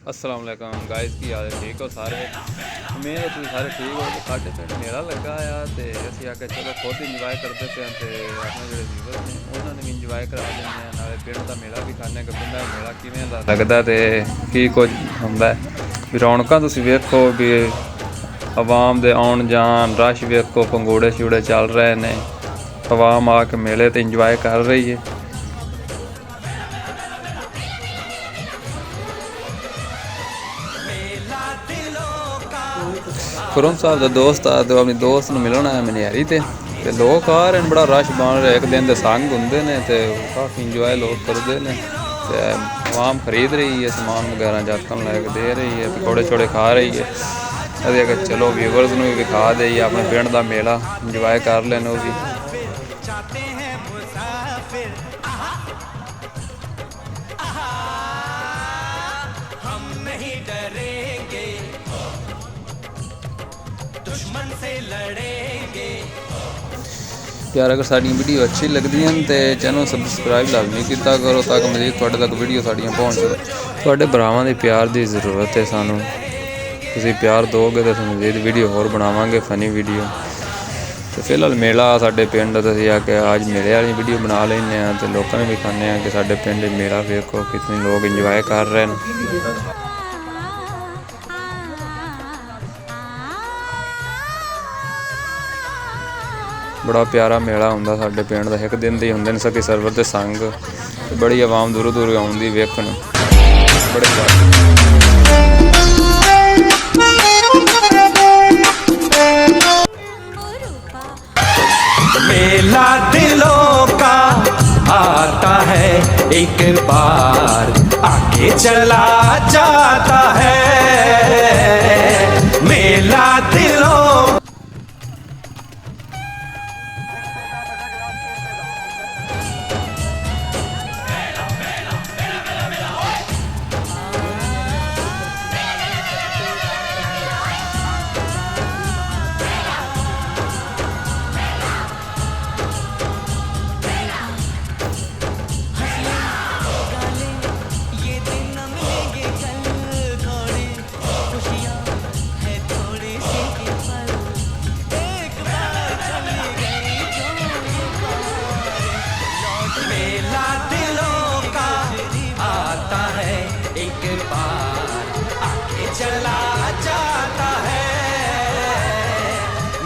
अस्सलाम वालेकुम गाइस की हाल है ठीक हो सारे उम्मीद है तुम सारे ठीक हो। तो साढ़े पिंड मेला लगा आ तो असं आके चलो खुद इंजॉय करते पे अपने जो व्यूवर ने उन्होंने भी इंजॉय करा लें नाले पिंड का मेला भी खाने का पिंड का मेला किमें लगता तो की कुछ होंगे भी रौनक तुम वेखो भी आवाम दे आउण जान रश वेखो पंगूड़े शूड़े चल रहे हैं आवाम आके मेले तो इंजॉय कर रही है। खुरम साहब का दोस्त आ तो अपने दोस्त में मिलना है मनियारी ते लोग आ रहे हैं बड़ा रश बन रहा है। एक दिन के संग होंगे ने तो काफ़ी इंजॉय लोग करते हैं तो आवाम खरीद रही है समान वगैरह जातन लैके दे रही है पकौड़े छोड़े खा रही है। अगर चलो व्यूवर्स भी विखा दे अपने पिंड का मेला इंजॉय कर लें वो भी। दुश्मन से लड़ेंगे। यार अगर साड़ी वीडियो अच्छी लगती हैं तो चैनल सबसक्राइब लाजमी किया करो ताकि मजीद थोड़े तक वीडियो साड़ियाँ पहुँच सके। थोड़े भरावां की प्यार की जरूरत है सानू तुसीं प्यार दोगे तो मजीद वीडियो होर बनावांगे फनी वीडियो। तो फिलहाल मेला साडे पिंड तो असीं आके अज मेले वाली वीडियो बना लेंगे तो लोगों ने भी खाने कि साडे पिंड मेला वेखो कितने लोग इंजॉय कर रहे हैं। बड़ा प्यारा मेला होंदा साडे पिंड दा एक दिन दे होंदे ने सखी सरवर ते संग बड़ी आवाम दूरों दूरों आउंदी वेखण बड़े मेला दिलों का आता है एक बार आके चला जाता है मेला दिलों। चला जाता है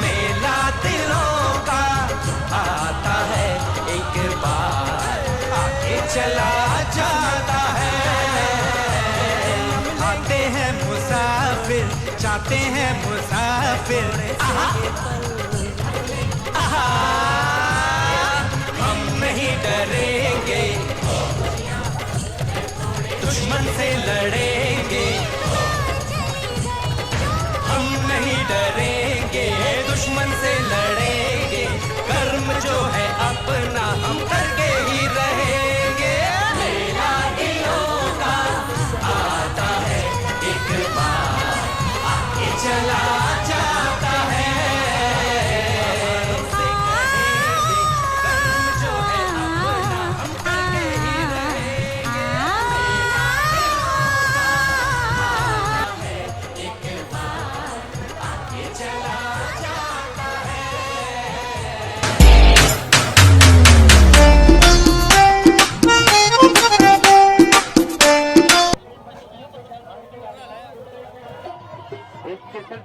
मेला दिलों का आता है एक बार आके चला जाता है। आते हैं मुसाफिर जाते हैं मुसाफिर हम नहीं डरेंगे दुश्मन से लड़ेंगे डरेंगे दुश्मन से लड़ेंगे कर्म जो है अपना हम करके ही रहेंगे। मेला दिलों का आता है एक बार आके चला जाता है कर्म जो है अपना हम करके ही रहेंगे।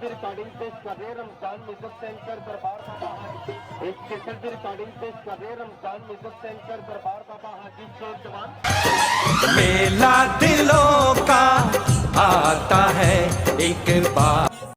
रिकॉर्डिंग पेश कर रहे रमजान म्यूजिक सेंटर दरबार बाबा हाजी एक किस्म की रिकॉर्डिंग पेश कर रहे रमजान म्यूजिक सेंटर दरबार बाबा हाजी शेख जवान। मेला दिलों का आता है एक बार।